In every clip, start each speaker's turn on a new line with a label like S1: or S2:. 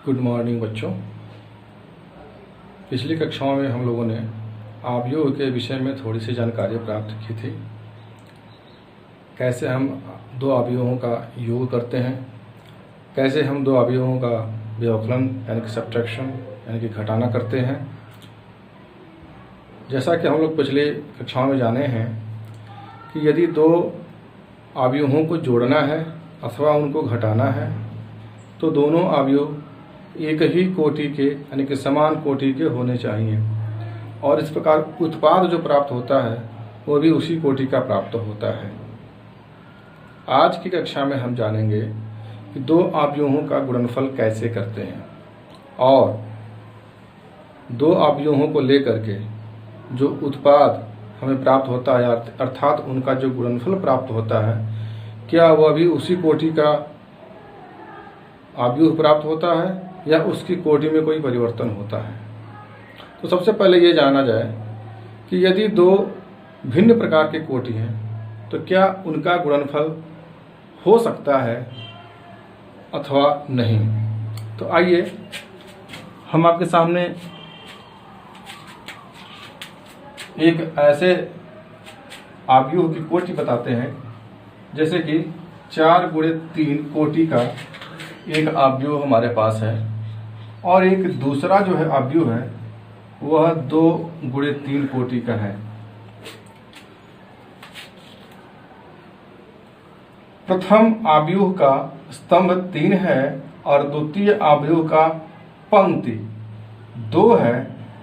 S1: Good morning बच्चों। पिछली कक्षाओं में हम लोगों ने अवयव के विषय में थोड़ी सी जानकारी प्राप्त की थी। कैसे हम दो अवयवों का योग करते हैं, कैसे हम दो अवयवों का व्यवकलन यानी कि सब्ट्रैक्शन यानी कि घटाना करते हैं। जैसा कि हम लोग पिछले कक्षाओं में जाने हैं कि यदि दो अवयवों को जोड़ना है अथवा उनको घटाना है तो दोनों अवयव एक ही कोटि के यानी कि समान कोटि के होने चाहिए और इस प्रकार उत्पाद जो प्राप्त होता है वो भी उसी कोटि का प्राप्त होता है। आज की कक्षा में हम जानेंगे कि दो अवयवों का गुणनफल कैसे करते हैं और दो अवयवों को लेकर के जो उत्पाद हमें प्राप्त होता है अर्थात उनका जो गुणनफल प्राप्त होता है क्या वह भी उसी कोटि का अवयव प्राप्त होता है या उसकी कोटि में कोई परिवर्तन होता है। तो सबसे पहले ये जाना जाए कि यदि दो भिन्न प्रकार के कोटि हैं तो क्या उनका गुणनफल हो सकता है अथवा नहीं। तो आइए हम आपके सामने एक ऐसे अवयव की कोटि बताते हैं जैसे कि 4×3 कोटि का एक अवयव हमारे पास है और एक दूसरा जो है अवयव है वह 2×3 कोटि का है। प्रथम अवयव का स्तंभ 3 है और द्वितीय अवयव का पंक्ति 2 है,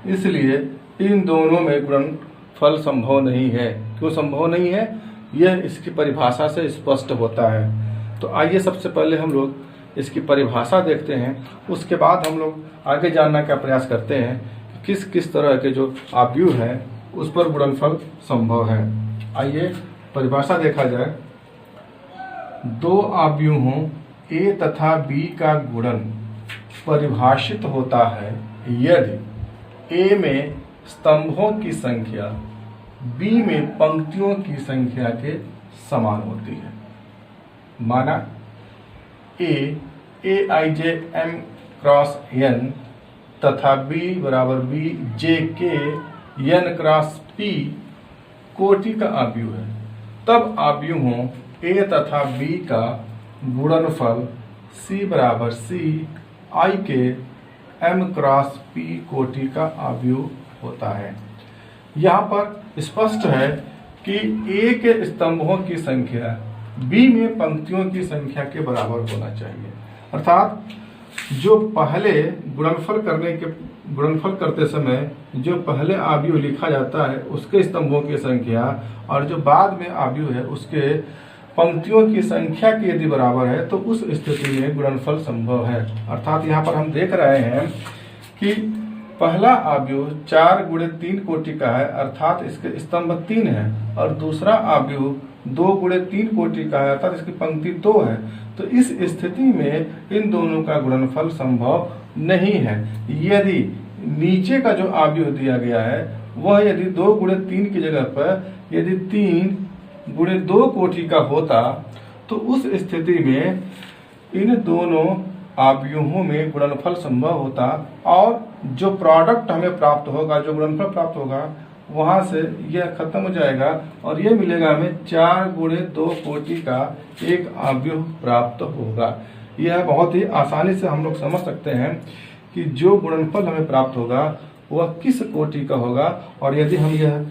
S1: इसलिए इन दोनों में गुणनफल संभव नहीं है। क्यों संभव नहीं है, यह इसकी परिभाषा से स्पष्ट होता है। तो आइए सबसे पहले हम लोग इसकी परिभाषा देखते हैं, उसके बाद हम लोग आगे जानने का प्रयास करते हैं कि किस किस तरह के जो अवयव हैं उस पर गुणनफल संभव है। आइए परिभाषा देखा जाए। दो अवयवों A तथा B का गुणन परिभाषित होता है यदि A में स्तंभों की संख्या B में पंक्तियों की संख्या के समान होती है। माना Aij m क्रॉस n तथा B बराबर Bj n क्रॉस p कोटि का अवयव है, तब अवयवों A तथा B का गुणनफल C बराबर C i के m क्रॉस p कोटि का अवयव होता है। यहाँ पर स्पष्ट है कि A के स्तंभों की संख्या B में पंक्तियों की संख्या के बराबर होना चाहिए। अर्थात जो पहले गुणनफल करते समय जो पहले अवयव लिखा जाता है उसके स्तंभों की संख्या और जो बाद में अवयव है उसके पंक्तियों की संख्या की यदि बराबर है तो उस स्थिति में गुणनफल संभव है। अर्थात यहाँ पर हम देख रहे हैं कि पहला अवयव 4×3 कोटि का है अर्थात इसके स्तंभ 3 है और दूसरा अवयव 2×3 कोटि का है अर्थात इसकी पंक्ति 2 है। तो इस स्थिति में इन दोनों का गुणनफल संभव नहीं है। यदि नीचे का जो अवयव दिया गया है वह यदि 2×3 की जगह पर यदि 3×2 कोटि का होता तो उस स्थिति में इन दोनों अवयवों में गुणनफल संभव होता और जो प्रोडक्ट हमें प्राप्त होगा, जो गुणनफल प्राप्त होगा वहां से यह खत्म हो जाएगा और यह मिलेगा हमें 4×2 कोटि का एक अवयव प्राप्त होगा। यह बहुत ही आसानी से हम लोग समझ सकते हैं कि जो गुणनफल हमें प्राप्त होगा वह किस कोटि का होगा और यदि हम यह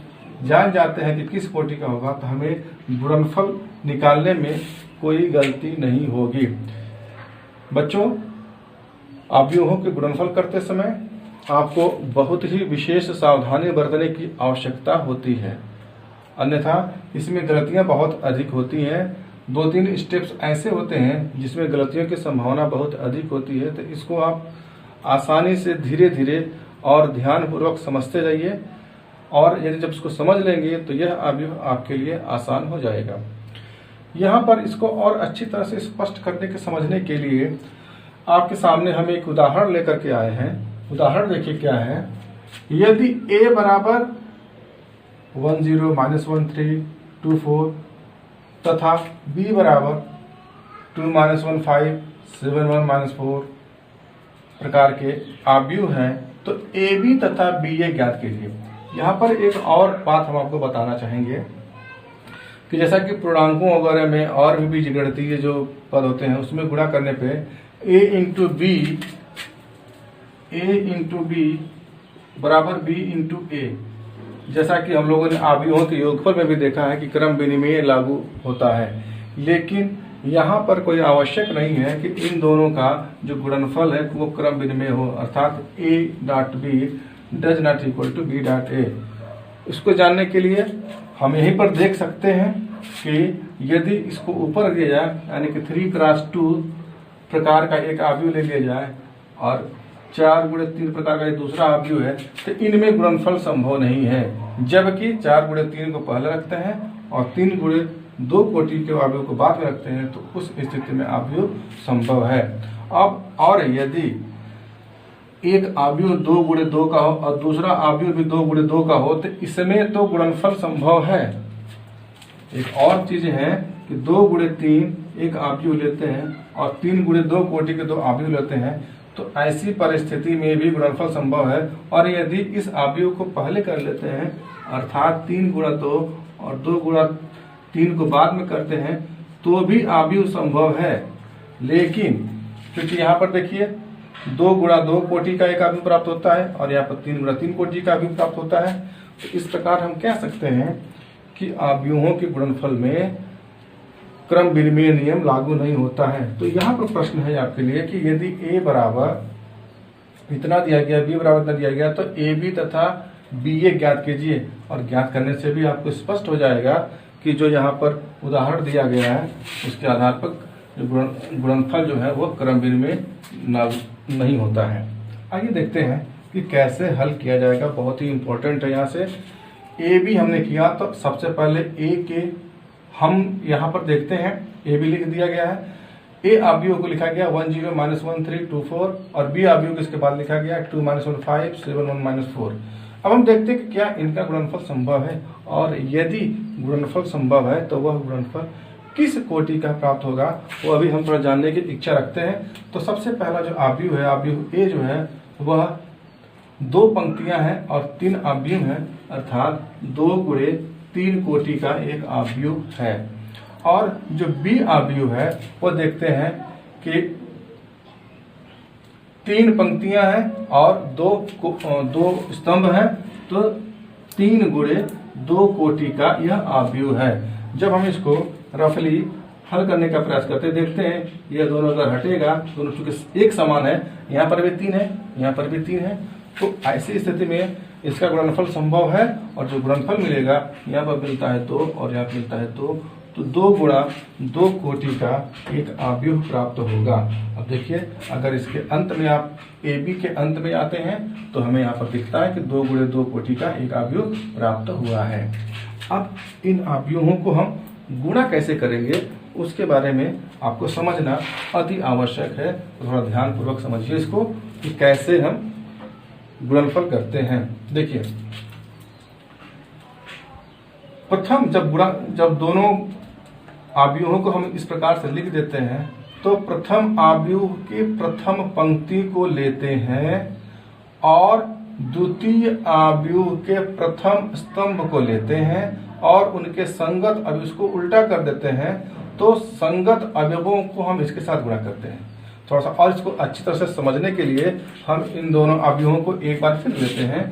S1: जान जाते हैं कि किस कोटि का होगा तो हमें गुणनफल निकालने में कोई गलती नहीं होगी। बच्चों, अवयवों के गुणनफल करते समय आपको बहुत ही विशेष सावधानी बरतने की आवश्यकता होती है, अन्यथा इसमें गलतियां बहुत अधिक होती हैं। 2-3 स्टेप्स ऐसे होते हैं जिसमें गलतियों की संभावना बहुत अधिक होती है, तो इसको आप आसानी से धीरे धीरे और ध्यानपूर्वक समझते जाइए और यदि जब इसको समझ लेंगे तो यह अवयव आपके लिए आसान हो जाएगा। यहाँ पर इसको और अच्छी तरह से स्पष्ट करने के समझने के लिए आपके सामने हम एक उदाहरण लेकर के आए हैं। उदाहरण देखिए क्या है। यदि A बराबर 10 -13 24 तथा B बराबर 2 -15 7 1 -4 प्रकार के आव्यूह हैं तो ए बी तथा बी ए ज्ञात कीजिए। यहाँ पर एक और बात हम आपको बताना चाहेंगे कि जैसा कि पूर्णांकों वगैरह में और भी बीजगणितीय जो पद होते हैं उसमें गुणा करने पे ए इंटू बी बराबर बी इंटू ए, जैसा कि हम लोगों ने आव्यूहों के योगफल में भी देखा है कि क्रम विनिमय लागू होता है, लेकिन यहाँ पर कोई आवश्यक नहीं है कि इन दोनों का जो गुणनफल है वो क्रम विनिमय हो, अर्थात A dot B does not equal to B dot A. इसको जानने के लिए हम यहीं पर देख सकते हैं कि यदि इसको ऊपर लिया जाए यानी कि 3x2 प्रकार का एक आव्यूह ले लिया जाए और 4x3 प्रकार का एक दूसरा आव्यूह है तो इनमें गुणनफल संभव नहीं है, जबकि 4x3 को पहले रखते हैं और 3x2 कोटि के आव्यूह को बाद में रखते हैं तो उस स्थिति में आव्यूह संभव है। अब और यदि एक आव्यूह 2x2 का हो और दूसरा आव्यूह भी 2x2 का हो तो इसमें तो गुणनफल संभव है। एक और चीज है कि 2x3 एक आव्यूह लेते हैं और 3x2 कोटि के 2 आव्यूह लेते हैं तो ऐसी परिस्थिति में भी गुणनफल संभव है। और यदि इस आव्यूह को पहले कर लेते हैं अर्थात 3x2 और 2x3 को बाद में करते हैं तो भी आव्यूह संभव है, लेकिन क्योंकि यहाँ पर देखिए 2x2 कोटि का एक आव्यूह प्राप्त होता है और यहाँ पर 3x3 कोटि का आव्यूह प्राप्त होता है, तो इस प्रकार हम कह सकते हैं कि आव्यूहों के गुणनफल में क्रम विनिमय नियम लागू नहीं होता है। तो यहाँ पर प्रश्न है आपके लिए कि यदि a बराबर इतना दिया गया, b बराबर इतना दिया गया तो ए बी तथा बी ए ज्ञात कीजिए, और ज्ञात करने से भी आपको स्पष्ट हो जाएगा कि जो यहाँ पर उदाहरण दिया गया है उसके आधार पर गुणनफल जो है वो क्रम विनिमय नहीं होता है। आइए देखते हैं कि कैसे हल किया जाएगा, बहुत ही इंपॉर्टेंट है। यहाँ से ए बी हमने किया तो सबसे पहले ए के हम यहाँ पर देखते हैं ए बी लिख दिया गया है, ए आव्यूह को लिखा गया 10 -1 3 2 4 और बी आव्यूह को इसके बाद लिखा गया 2 -1 5 7 1 -4। अब हम देखते हैं कि क्या इनका गुणनफल संभव है, और यदि गुणनफल संभव है तो वह गुणनफल किस कोटि का प्राप्त होगा वो अभी हम थोड़ा जानने की इच्छा रखते हैं। तो सबसे पहला जो आव्यूह है, आव्यूह ए जो है वह 2 पंक्तियां हैं और 3 आव्यूह हैं, अर्थात 2x3 कोटि का एक आव्यूह है। और जो बी आव्यूह है वो देखते हैं कि 3 पंक्तियां हैं और 2 स्तंभ हैं, तो 3x2 कोटि का यह आव्यूह है। जब हम इसको रफली हल करने का प्रयास करते देखते हैं यह दोनों अगर हटेगा, दोनों चूंकि एक समान है, यहाँ पर भी 3 है, यहाँ पर भी 3 है, तो ऐसी स्थिति में इसका गुणनफल संभव है और जो गुणनफल मिलेगा यहाँ पर मिलता है 2 और यहाँ मिलता है 2, तो 2x2 कोटि का एक आव्यूह प्राप्त होगा। अब देखिए अगर इसके अंत में आप ए बी के अंत में आते हैं तो हमें यहाँ पर दिखता है कि 2x2 कोटि का एक आव्यूह प्राप्त हुआ है। अब इन आव्यूहों को हम गुणा कैसे करेंगे उसके बारे में आपको समझना अति आवश्यक है। तो थोड़ा ध्यान पूर्वक समझिए इसको कि कैसे हम गुणनफल करते हैं। देखिए प्रथम जब दोनों आव्यूहों को हम इस प्रकार से लिख देते हैं तो प्रथम आव्यूह की प्रथम पंक्ति को लेते हैं और द्वितीय आव्यूह के प्रथम स्तंभ को लेते हैं और उनके संगत अवयव को उल्टा कर देते हैं, तो संगत अवयवों को हम इसके साथ गुणा करते हैं। थोड़ा सा और इसको अच्छी तरह से समझने के लिए हम इन दोनों अवयवों को एक बार फिर लेते हैं।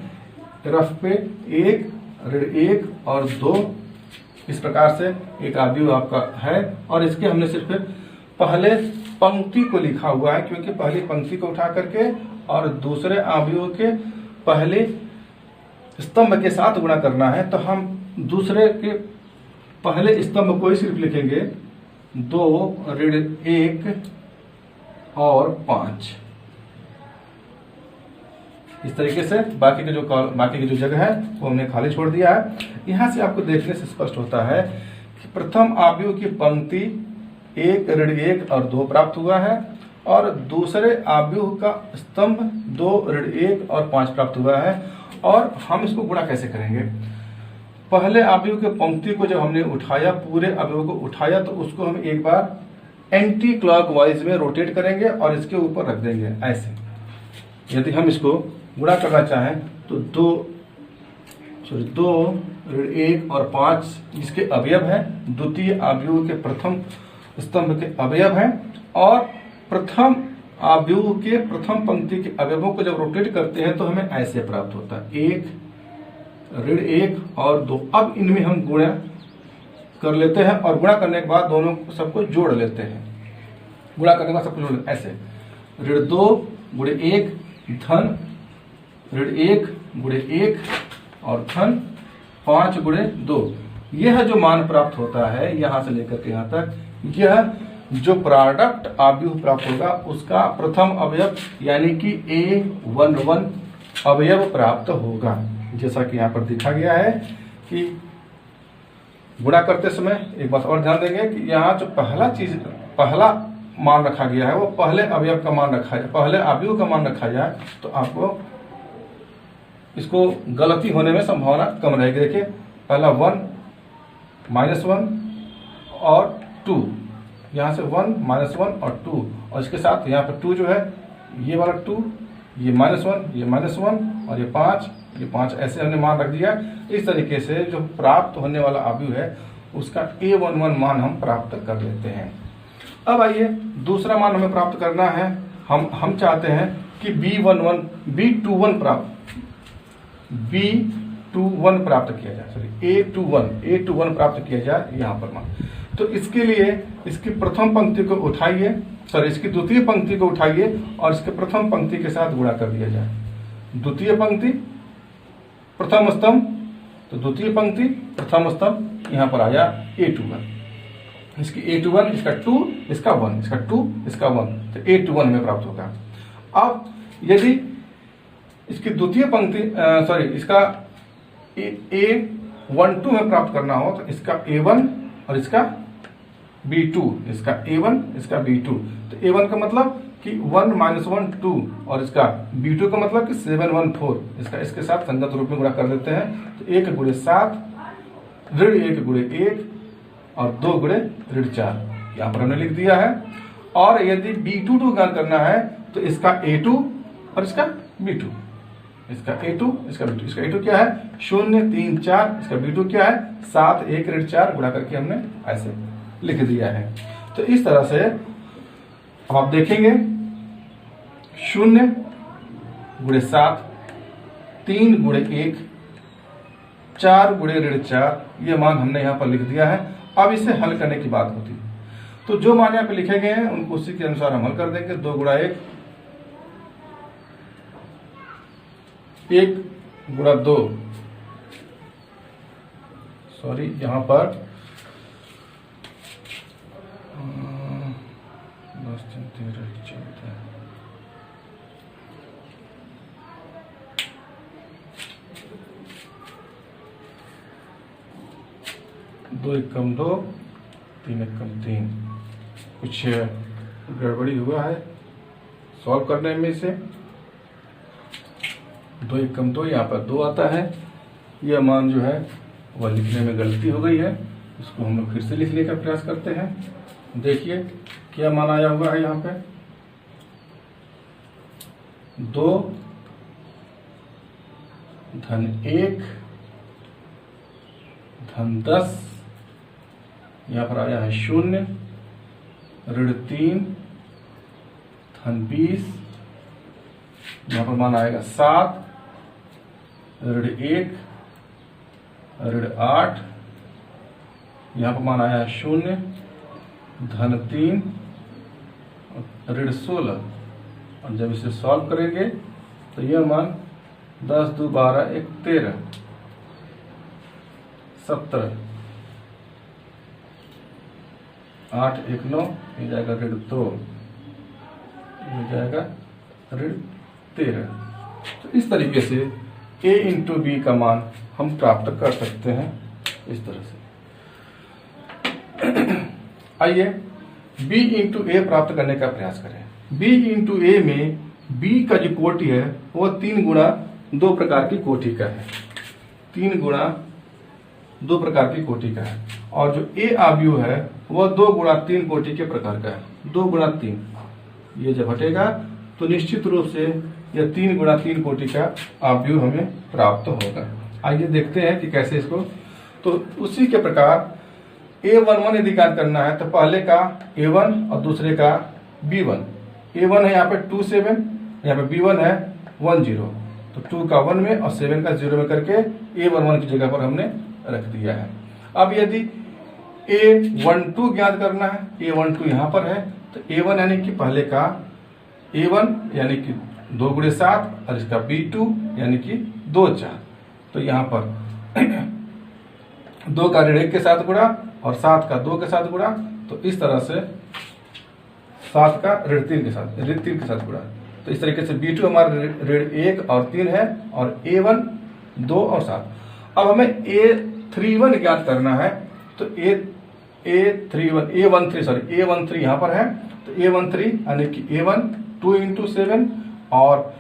S1: रफ पे 1 और 2 इस प्रकार से एक आव्यूह आपका है, और इसके हमने सिर्फ पहले पंक्ति को लिखा हुआ है क्योंकि पहली पंक्ति को उठा करके और दूसरे आव्यूह के पहले स्तंभ के साथ गुणा करना है, तो हम दूसरे के पहले स्तंभ को ही सिर्फ लिखेंगे 2 1 और 5। इस तरीके से बाकी की जो जगह है वो हमने खाली छोड़ दिया है। यहां से आपको देखने से स्पष्ट होता है कि प्रथम आव्यूह की पंक्ति 1 1 और 2 प्राप्त हुआ है और दूसरे आव्यूह का स्तंभ 2 1 और 5 प्राप्त हुआ है। और हम इसको गुणा कैसे करेंगे? पहले आव्यूह के पंक्ति को जब हमने उठाया, पूरे आव्यूह को उठाया, तो उसको हम एक बार एंटी क्लॉकवाइज में रोटेट करेंगे और इसके ऊपर रख देंगे ऐसे। यदि हम इसको गुणा करना चाहें तो 2 ऋण 1 और 5 इसके अवयव हैं, द्वितीय आव्यूह के प्रथम स्तंभ के अवयव हैं, और प्रथम आव्यूह के प्रथम पंक्ति के अवयवों को जब रोटेट करते हैं तो हमें ऐसे प्राप्त होता है 1 ऋण 1 और 2। अब इनमें हम गुणा कर लेते हैं और गुणा करने के बाद दोनों सबको जोड़ लेते हैं। गुणा करने के बाद सबको जोड़ लेते हैं ऐसे, ऋण 2 गुणे 1 धन ऋण 1 गुणे 1 और धन 5 गुणे 2। यह जो मान प्राप्त होता है यहां से लेकर के यहां तक, यह जो प्रोडक्ट आव्यूह प्राप्त होगा उसका प्रथम अवयव यानी कि A11 अवयव प्राप्त होगा। जैसा कि यहाँ पर दिखा गया है कि गुणा करते समय एक बात और ध्यान देंगे कि यहाँ जो पहला मान रखा गया है वो पहले अवयव का मान रखा जाए, पहले आव्यूह का मान रखा जाए तो आपको इसको गलती होने में संभावना कम रहेगी। देखिए पहला 1 -1 और 2, यहाँ से 1 -1 और 2, और इसके साथ यहाँ पर 2 जो है ये वाला 2, ये -1 ये -1 और ये 5 ऐसे हमने मान रख दिया। इस तरीके से जो प्राप्त होने वाला आव्यूह है उसका A11 मान हम प्राप्त कर लेते हैं। अब आइए दूसरा मान हमें प्राप्त करना है। हम चाहते हैं कि B21 प्राप्त किया जाए, सॉरी A21 प्राप्त किया जाए यहाँ पर मान। तो इसके लिए इसकी प्रथम पंक्ति को उठाइए, सॉरी इसकी द्वितीय पंक्ति को उठाइए और इसके प्रथम पंक्ति के साथ गुणा कर दिया जाए। द्वितीय पंक्ति प्रथम स्तंभ, तो द्वितीय पंक्ति प्रथम स्तंभ यहाँ पर आया A21, इसकी A21 इसका 2 इसका 1, इसका 2 इसका 1, तो A21 हमें प्राप्त होगा। अब यदि इसकी द्वितीय पंक्ति सॉरी इसका A12 में प्राप्त करना हो तो इसका A1 और इसका B2, इसका A1 इसका B2, तो A1 का मतलब कि 1 -1 2 और इसका B2 का मतलब कि 7 1 4, इसका इसके साथ संगत रूप में गुणा कर देते हैं। तो 1 गुणे 7 ऋण 1 गुणे 1 और 2 गुणे ऋण 4 यहाँ पर हमने लिख दिया है। और यदि B2 ज्ञात करना है तो इसका A2 और इसका B2, इसका A2 इसका B2, इसका A2 क्या है 0 3 4, इसका B2 क्या है 7 1 ऋण 4, गुणा करके हमने ऐसे लिख दिया है। तो इस तरह से अब आप देखेंगे 0 गुणे 7 3 गुणे 1 4 गुणे ऋण 4, ये मान हमने यहाँ पर लिख दिया है। अब इसे हल करने की बात होती है तो जो मान यहाँ पे लिखे गए हैं उनको उसी के अनुसार हम हल कर देंगे। 2 गुणा 1 गुणा 2, सॉरी यहाँ पर 10 3 13 14, 2 एकम 2 3 एकम 3, कुछ गड़बड़ी हुआ है सॉल्व करने में से। 2 एकम 2 यहाँ पर 2 आता है, यह मान जो है वह लिखने में गलती हो गई है, इसको हम लोग फिर से लिखने का प्रयास करते हैं। देखिए क्या मान आया हुआ है यहाँ पे 2 धन 1 धन 10, यहाँ पर आया है 0 ऋण 3 धन 20, यहाँ पर मान आएगा 7 ऋण 1 ऋण 8, यहाँ पर मान आया है 0 धन 3 ऋण 16, और जब इसे सॉल्व करेंगे तो यह मान 10 2 12 1 13 17 8 1 9, ये जाएगा ऋण 2, ये जाएगा ऋण 13। तो इस तरीके से A इंटू बी का मान हम प्राप्त कर सकते हैं इस तरह से। आइए B इंटू ए प्राप्त करने का प्रयास करें। B इंटू ए में B का जो कोटि है वो 3 गुणा 2 प्रकार की कोटि का है, 3 गुणा 2 प्रकार की कोटि का है, और जो A आव्यूह है वह 2 गुणा 3 कोटि के प्रकार का है। 2 गुणा 3 ये जब हटेगा तो निश्चित रूप से या 3 गुणा 3 कोटि का आव्यूह हमें प्राप्त होगा। आइए देखते हैं कि कैसे इसको। तो उसी के प्रकार A11 यदि ज्ञात करना है तो पहले का A1 और दूसरे का B1। A1 है यहाँ पे 27, यहाँ पे B1 है 10, तो 2 का 1 में और 7 का 0 में करके A11 की जगह पर हमने रख दिया है। अब यदि A12 ज्ञात करना है, A12 यहाँ पर है, तो A1 यानी कि पहले का A1 यानी कि 2 गुणे 7 और इसका B2 यानी कि 2 4, तो यहाँ पर 2 का ऋण 1 के साथ गुणा और 7 का 2 के साथ गुणा, तो इस तरह से 7 का ऋण 3 के साथ गुणा। तो इस तरीके से B2 हमारा ऋण 1 और 3 है और A1 2 और 7। अब हमें A31 ज्ञात करना है, तो A13 यहाँ पर है, तो A13 यानी कि A1 2 × 7 और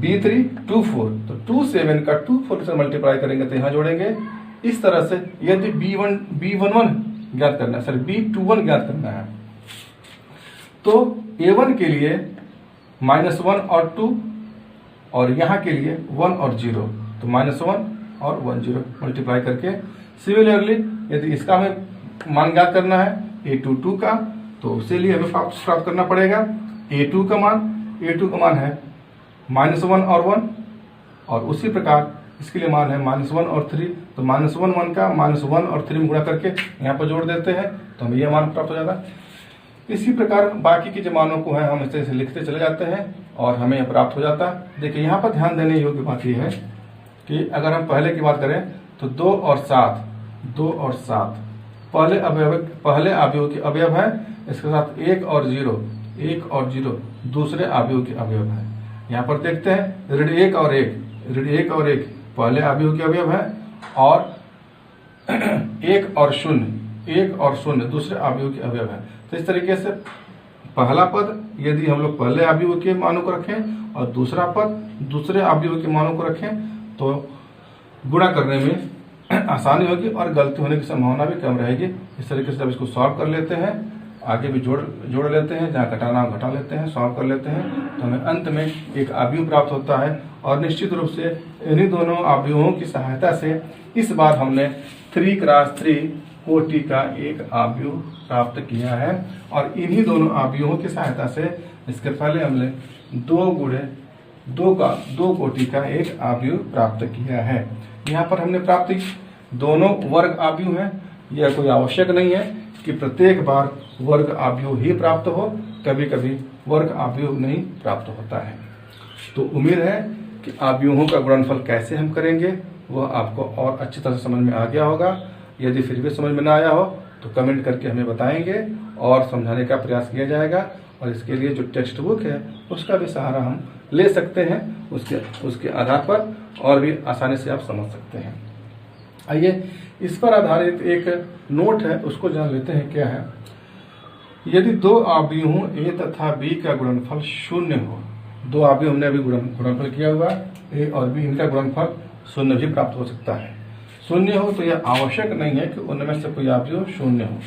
S1: B3 2 4, तो 2 7 का 2 4 से मल्टीप्लाई करेंगे तो यहाँ जोड़ेंगे। इस तरह से यदि B11 ज्ञात करना है, B21 ज्ञात करना है, तो A1 के लिए -1 और 2 और यहाँ के लिए 1 और 0, तो -1 और 1 0 मल्टीप्लाई करके। सिमिलरली यदि इसका हमें मान ज्ञात करना है A22 का, तो उसके लिए हमें प्राप्त करना पड़ेगा A2 का मान है -1 और 1, और उसी प्रकार इसके लिए मान है -1 और 3, तो -1 1 का -1 और 3 में गुणा करके यहाँ पर जोड़ देते हैं तो हमें यह मान प्राप्त हो जाता है। इसी प्रकार बाकी के जो मानों को है हम इसे लिखते चले जाते हैं और हमें यह प्राप्त हो जाता है। देखिए यहाँ पर ध्यान देने योग्य बात यह है कि अगर हम पहले की बात करें तो 2 और 7 पहले अवयव के अवयव है, इसके साथ 1 और 0 दूसरे अवयव के अवयव है। यहाँ पर देखते हैं ऋण 1 और 1 पहले अवयव के अवयव है और 1 और 0 दूसरे अवयव के अवयव है। तो इस तरीके से पहला पद यदि हम लोग पहले अवयव के मानों को रखें और दूसरा पद दूसरे अवयव के मानों को रखें तो गुणा करने में आसानी होगी और गलती होने की संभावना भी कम रहेगी। इस तरीके से जब इसको सॉल्व कर लेते हैं, आगे भी जोड़ लेते हैं, जहाँ घटाना घटा लेते हैं, सॉल्व कर लेते हैं, तो हमें अंत में एक अवयव प्राप्त होता है। और निश्चित रूप से इन्हीं दोनों अवयवों की सहायता से इस बार हमने 3x3 कोटि का एक अवयव प्राप्त किया है। और इन्हीं दोनों अवयवों की सहायता से इसके पहले हमने 2 गुणे 2 कोटि का एक अवयव प्राप्त किया है। यहाँ पर हमने प्राप्त दोनों वर्ग अवयव हैं। यह कोई आवश्यक नहीं है कि प्रत्येक बार वर्ग अवयव ही प्राप्त हो, कभी कभी वर्ग अवयव नहीं प्राप्त होता है। तो उम्मीद है कि अवयवों का गुणनफल कैसे हम करेंगे वह आपको और अच्छी तरह से समझ में आ गया होगा। यदि फिर भी समझ में ना आया हो तो कमेंट करके हमें बताएंगे और समझाने का प्रयास किया जाएगा। और इसके लिए जो टेक्स्ट बुक है उसका भी सहारा हम ले सकते हैं, उसके आधार पर और भी आसानी से आप समझ सकते हैं। आइए इस पर आधारित एक नोट है, उसको जान लेते हैं क्या है। यदि 2 अवयवों A तथा B का गुणनफल 0 हो, 2 अवयव हमने अभी गुणनफल किया हुआ A और B, इनका गुणनफल 0 भी प्राप्त हो सकता है। 0 हो तो यह आवश्यक नहीं है कि उनमें से कोई अवयव 0 हो।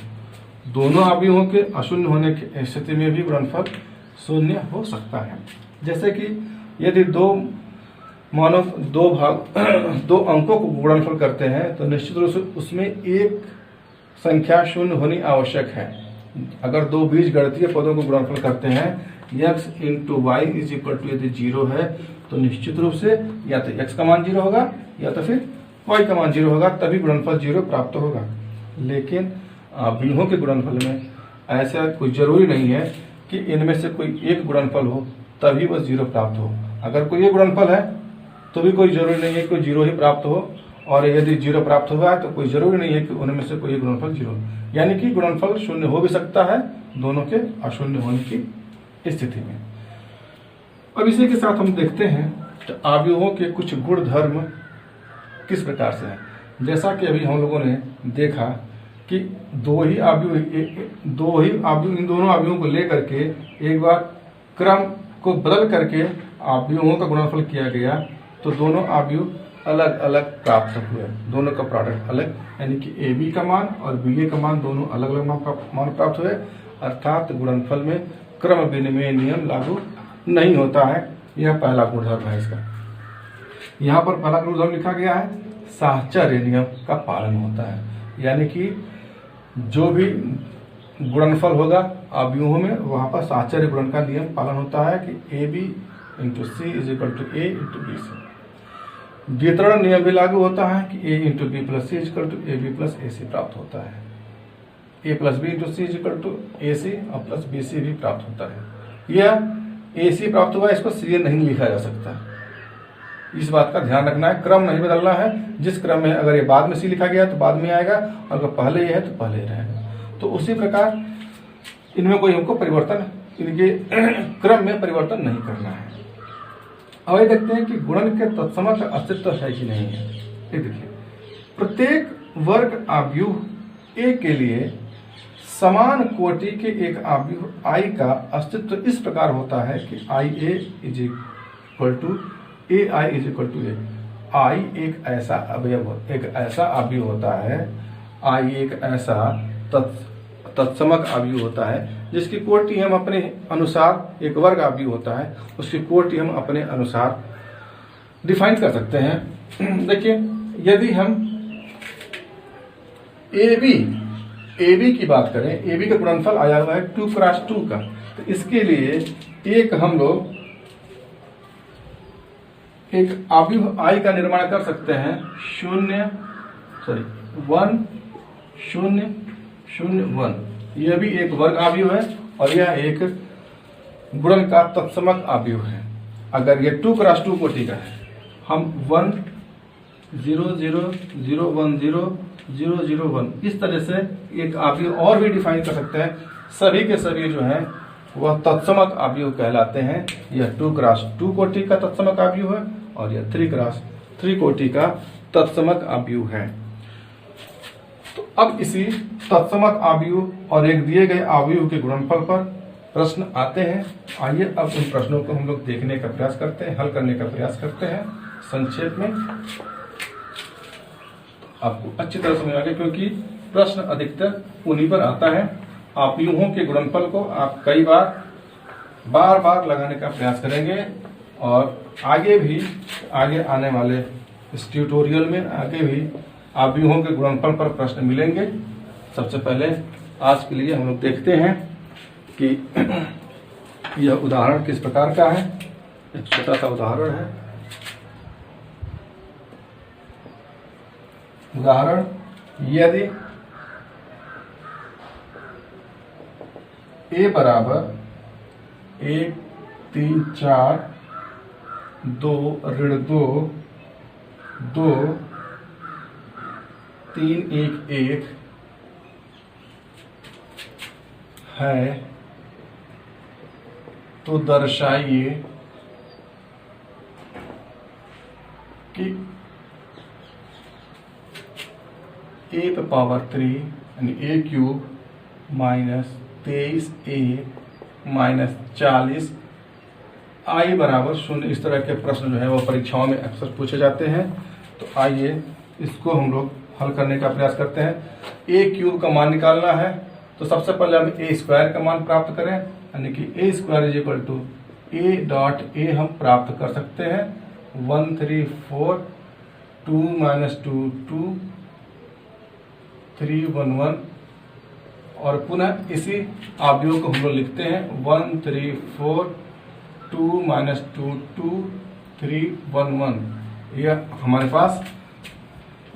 S1: दोनों अवयवों के अशून्य होने की स्थिति में भी गुणनफल 0 हो सकता है। जैसे कि यदि 2 अंकों को गुणनफल करते हैं तो निश्चित रूप से उसमें एक संख्या 0 होनी आवश्यक है। अगर 2 बीजगणितीय पदों को गुणनफल करते हैं x × y यदि 0 है तो निश्चित रूप से या तो x का मान 0 होगा या तो फिर y का मान 0 होगा, तभी गुणनफल 0 प्राप्त होगा। लेकिन अवयवों के गुणनफल में ऐसा कोई जरूरी नहीं है कि इनमें से कोई एक गुणनफल हो तभी वह 0 प्राप्त हो। अगर कोई एक गुणनफल है तो भी कोई जरूरी नहीं है कि कोई 0 ही प्राप्त हो, और यदि 0 प्राप्त हुआ है तो कोई जरूरी नहीं है कि उनमें से कोई एक गुणनफल 0, यानी कि गुणनफल 0 हो भी सकता है दोनों के अशून्य होने की स्थिति में। अब इसी के साथ हम देखते हैं कि अवयवों के कुछ गुण धर्म किस प्रकार से है। जैसा कि अभी हम लोगों ने देखा कि इन दोनों अवयवों को लेकर के एक बार क्रम को बदल करके अवयवों का गुणनफल किया गया तो दोनों अवयव अलग अलग प्राप्त हुए, दोनों का प्रोडक्ट अलग, यानी कि AB का मान और BA का मान दोनों अलग अलग मान प्राप्त हुए। अर्थात गुणनफल में क्रम विनिमय नियम लागू नहीं होता है। यह पहला गुणधर्म है इसका। यहाँ पर पहला गुणधर्म लिखा गया है साहचर्य नियम का पालन होता है, यानी कि जो भी गुणनफल होगा अवयवों में वहां पर साहचर्य गुणन का नियम पालन होता है कि AB into C is equal to A into B C. वितरण नियम भी लागू होता है कि A into B plus C is equal to AB plus AC प्राप्त होता है। A plus B into C is equal to AC और प्लस BC भी प्राप्त होता है। यह AC प्राप्त हुआ, इसको सीधे नहीं लिखा जा सकता, इस बात का ध्यान रखना है। क्रम नहीं बदलना है, जिस क्रम में अगर ये बाद में सी लिखा गया तो बाद में आएगा, और अगर पहले ये है तो पहले रहेगा। तो उसी प्रकार इनमें कोई हमको परिवर्तन, इनके क्रम में परिवर्तन नहीं करना है। अब ये देखते हैं कि गुणन के तत्सम का अस्तित्व है कि नहीं है। ये देखिए, प्रत्येक वर्ग आव्यूह A के लिए समान कोटि के एक आव्यूह I का अस्तित्व इस प्रकार होता है कि IA is equal to AI is equal to A। I एक ऐसा अवयव, एक ऐसा आव्यूह होता है, I एक ऐसा तत्समक आव्यूह होता है जिसकी कोटि हम अपने अनुसार, एक वर्ग आव्यूह होता है उसकी कोटि हम अपने अनुसार डिफाइन कर सकते हैं। देखिए, यदि हम AB की बात करें, AB का गुणनफल आया हुआ है 2 क्रॉस 2 का, तो इसके लिए एक हम लोग एक आव्यूह I का निर्माण कर सकते हैं 1 0 0 1। यह भी एक वर्ग आव्यूह है और यह एक गुणन का तत्समक आव्यूह है। अगर यह 2 क्रॉस 2 कोटि का है, हम 1 0 0 0 1 0 0 0 1 इस तरह से एक आव्यूह और भी डिफाइन कर सकते हैं। सभी के सभी जो हैं वह तत्समक आव्यूह कहलाते हैं। यह 2 क्रॉस 2 कोटि का तत्समक आव्यूह है और यह 3 क्रॉस 3 कोटि का तत्समक आव्यूह है। तो अब इसी तत्समक आव्यूह और एक दिए गए आव्यूह के गुणनफल पर प्रश्न आते हैं। आइए अब उन प्रश्नों को हम लोग देखने का प्रयास करते हैं, हल करने का प्रयास करते हैं। संक्षेप में आपको अच्छी तरह समझ आ गया, क्योंकि प्रश्न अधिकतर उन्हीं पर आता है। आव्यूहों के गुणनफल को आप कई बार बार लगाने का प्रयास करेंगे और आगे आने वाले इस ट्यूटोरियल में आगे भी आव्यूहों के गुणनफल पर प्रश्न मिलेंगे। सबसे पहले आज के लिए हम लोग देखते हैं कि यह उदाहरण किस प्रकार का है। एक छोटा सा उदाहरण है। उदाहरण, यदि A बराबर 1 3 4 2 ऋण 2 2 3 1 1 है, तो दर्शाइए कि A पे पावर 3 यानी A cube minus 23A minus 40 I बराबर 0। इस तरह के प्रश्न जो है वो परीक्षाओं में अक्सर पूछे जाते हैं। तो आइए इसको हम लोग हल करने का प्रयास करते हैं। A क्यूब का मान निकालना है, तो सबसे पहले हम A स्क्वायर का मान प्राप्त करें, यानी कि A square is equal to A dot A हम प्राप्त कर सकते हैं 134 2 माइनस 2 2 3 1 1 और पुनः इसी आव्यूह को हम लोग लिखते हैं 134 2 माइनस 2 2 3 1 1। यह हमारे पास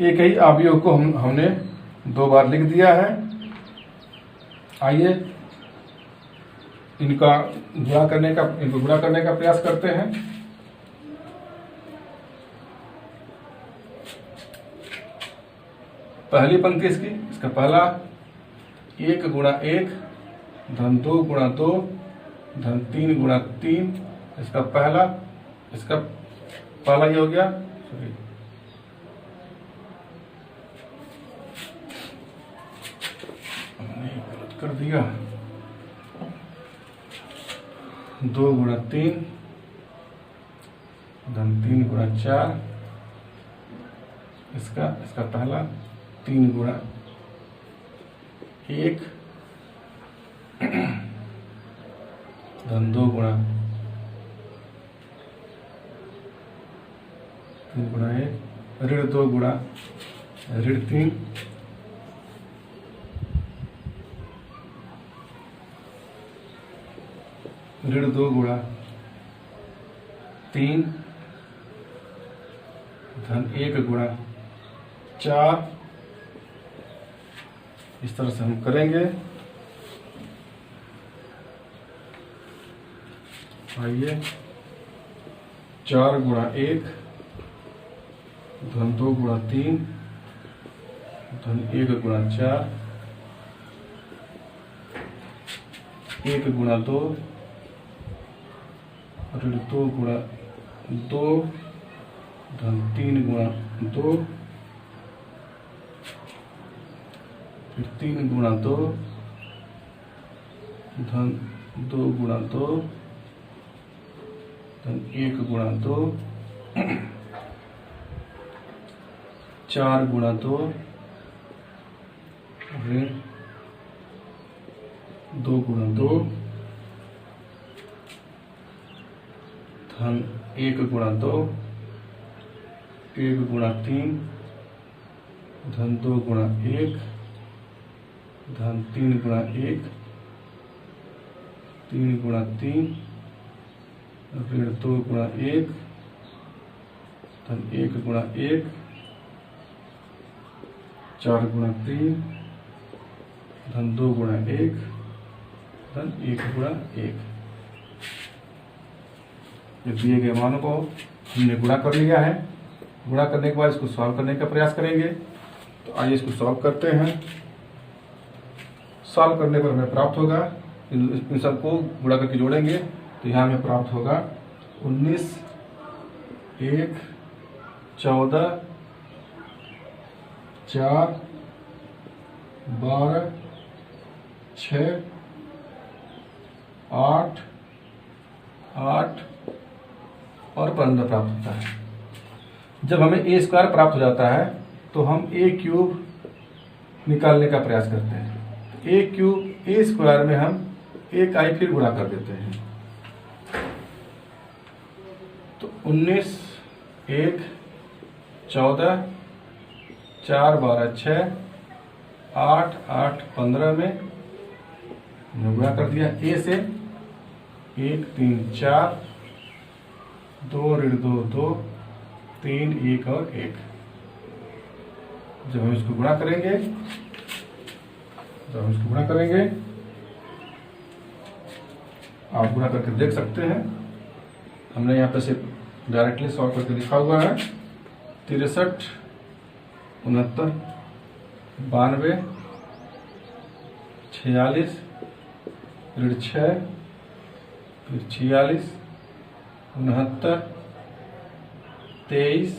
S1: एक ही आव्यूह को हमने 2 बार लिख दिया है। आइए इनको गुणा करने का प्रयास करते हैं। पहली पंक्ति इसका पहला 1 गुणा 1 धन 2 गुणा 2 धन 3 गुणा 3, इसका पहला ये हो गया। गलत कर दिया। 2 गुणा 3 धन 3 गुणा 4, इसका पहला 3 गुणा 1 धन 2 गुणा 3 गुणा 1, ऋण 2 गुणा ऋण 3, ऋण 2 गुणा 3 धन 1 गुणा 4। इस तरह से हम करेंगे। आइए, 4 गुणा 1 धन 2 गुणा 3 धन 1 गुणा 4, 1 गुणा 2 ऋण 2 गुणा 2 धन 3 गुणा 2, फिर 3 गुणा 2 धन 2 गुणा 2 धन 1 गुणा 2, 4 गुणा 2 ऋण 2 गुणा 2 धन 1 गुणा 2, 1 गुणा 3 धन 2 गुणा 1 धन 3 गुणा 1, 3 गुणा 3 ऋण 2 गुणा 1 धन 1 गुणा 1, 4 गुणा 3 धन 2 गुणा 1 धन 1 गुणा 1। ये दिए गए मानों को हमने गुणा कर लिया है। गुणा करने के बाद इसको सॉल्व करने का प्रयास करेंगे। तो आइए इसको सॉल्व करते हैं। सॉल्व करने पर हमें प्राप्त होगा, इन सबको गुणा करके जोड़ेंगे तो यहाँ हमें प्राप्त होगा 19, 1, 14, 4, 12, 6, 8, 8 और 15 प्राप्त होता है। जब हमें ए स्क्वायर प्राप्त हो जाता है तो हम ए क्यूब निकालने का प्रयास करते हैं। ए क्यूब ए स्क्वायर में हम एक आई फिर गुणा कर देते हैं। तो 19, 1, 14, 4, 12, 6, 8, 8, 15 में हमने गुणा कर दिया। ए से 1, 3, 4, 2 ऋण 2, 2, 3, 1 और 1। जब हम इसको गुणा करेंगे आप गुणा करके देख सकते हैं। हमने यहाँ पे सिर्फ डायरेक्टली सॉल्व करके लिखा हुआ है। 63, 69, 92, 46 ऋण 6, फिर 46, 69, 23,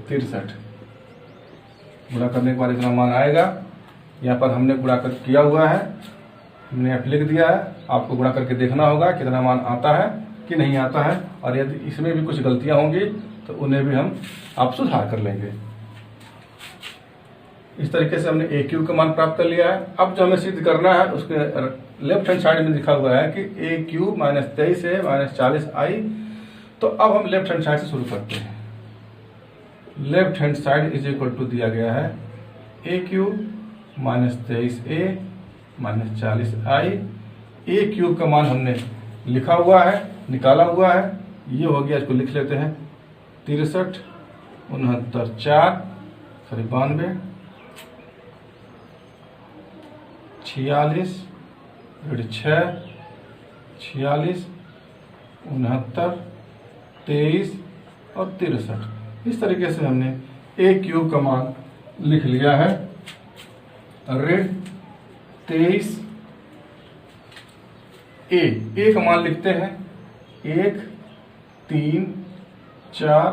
S1: 63। गुणा करने के बाद इतना मान आएगा। यहाँ पर हमने गुणा कर किया हुआ है, हमने यहाँ लिख दिया है। आपको गुणा करके देखना होगा कितना मान आता है कि नहीं आता है, और यदि इसमें भी कुछ गलतियां होंगी तो उन्हें भी आप सुधार कर लेंगे। इस तरीके से हमने ए क्यूब का मान प्राप्त कर लिया है। अब जो हमें सिद्ध करना है उसके लेफ्ट हैंड साइड में लिखा हुआ है कि ए क्यूब माइनस 23 है माइनस 40 आई। तो अब हम लेफ्ट हैंड साइड से शुरू करते हैं। Left hand side is equal to दिया गया है A cube minus 23 A minus 40 I. A cube का मान हमने लिखा हुआ है, निकाला हुआ है, ये हो गया। इसको लिख लेते हैं 63, 69, 4 92, 46 ऋण 6, 46, 69, 23 और 63। इस तरीके से हमने ए क्यूब का मान लिख लिया है। ऋण 23 ए का मान लिखते हैं 1, 3, 4,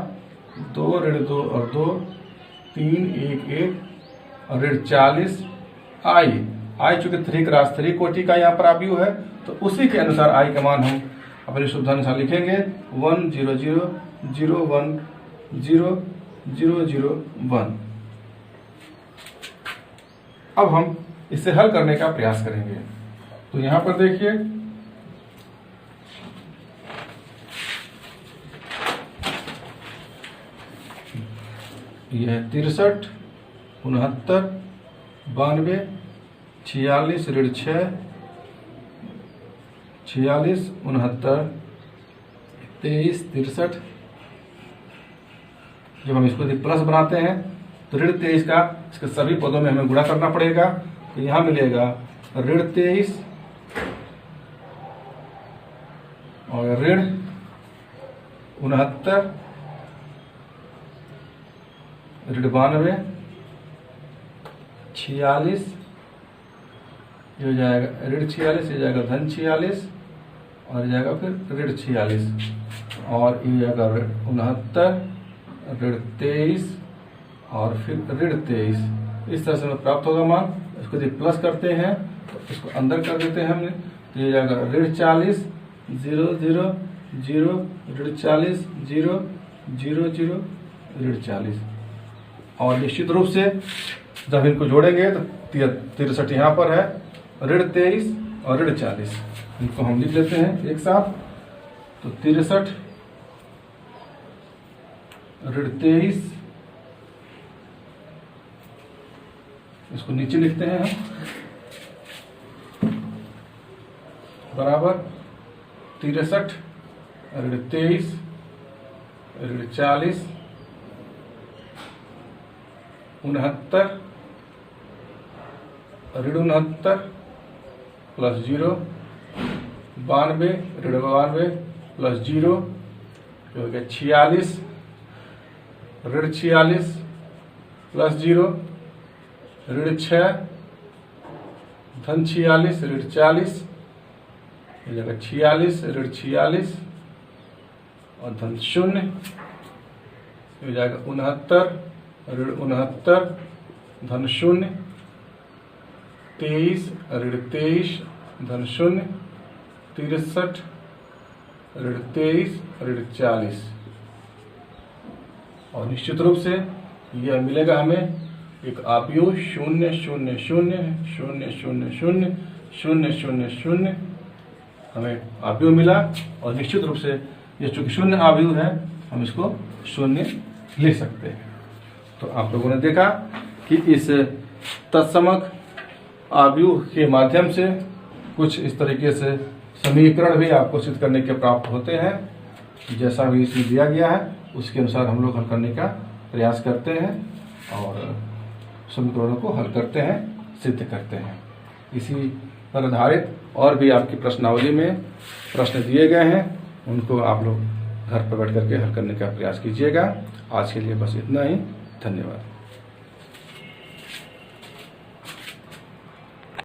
S1: 2 ऋण 2 और 2, 3, 1, 1 और ऋण 40 आई चूंकि 3 क्रॉस 3 कोटि का यहाँ पर आव्यूह है, तो उसी के अनुसार आई का मान हम अपनी सुविधानुसार लिखेंगे 1 0 0 0 1 0 0 0 1। अब हम इसे हल करने का प्रयास करेंगे। तो यहां पर देखिए यह है 63, 69, 92, 46, ऋण 6, 46, 69, 23, 63। जब हम इसको प्लस बनाते हैं तो ऋण 23 का इसके सभी पदों में हमें गुणा करना पड़ेगा। तो यहां मिलेगा ऋण 23 और ऋण 69, ऋण 92, 46, ये हो जाएगा ऋण 46, ये जाएगा धन 46 और ये जाएगा फिर ऋण 46 और ये जाएगा ऋण 69, ऋण 23 और फिर ऋण 23। इस तरह से हमें प्राप्त होगा मान। इसको यदि प्लस करते हैं तो इसको अंदर कर देते हैं हमने, तो ये जाएगा ऋण 40, 0 0 0, ऋण 40, 0 0 0, ऋण 40। और निश्चित रूप से जब इनको जोड़ेंगे तो 63 यहाँ पर है, ऋण 23 और ऋण 40, इनको हम लिख लेते हैं एक साथ। तो 63, ऋण 23, इसको नीचे लिखते हैं हम, बराबर 63, ऋण 23, ऋण 40, 69, ऋण 69 प्लस 0, 92, ऋण 92 प्लस 0, जो हो गया 46, ऋण 46 प्लस 0, ऋण 6, धन 46, ऋण 40, ये जगह 46, ऋण 46 और धन 0, ये जाएगा 69, ऋण 69, धन 0, 23, ऋण 23, धन 0, 63, ऋण 23, ऋण 40। और निश्चित रूप से यह मिलेगा हमें एक आव्यूह 0 0 0 0 0 0 0 0 0, हमें आव्यूह मिला। और निश्चित रूप से ये चूंकि शून्य आव्यूह है, हम इसको शून्य लिख सकते हैं। तो आप लोगों ने देखा कि इस तत्समक आव्यूह के माध्यम से कुछ इस तरीके से समीकरण भी आपको सिद्ध करने के प्राप्त होते हैं। जैसा भी इसमें दिया गया है उसके अनुसार हम लोग हल करने का प्रयास करते हैं और समीकरणों को हल करते हैं, सिद्ध करते हैं। इसी पर आधारित और भी आपकी प्रश्नावली में प्रश्न दिए गए हैं, उनको आप लोग घर पर बैठ करके हल करने का प्रयास कीजिएगा। आज के लिए बस इतना ही। धन्यवाद।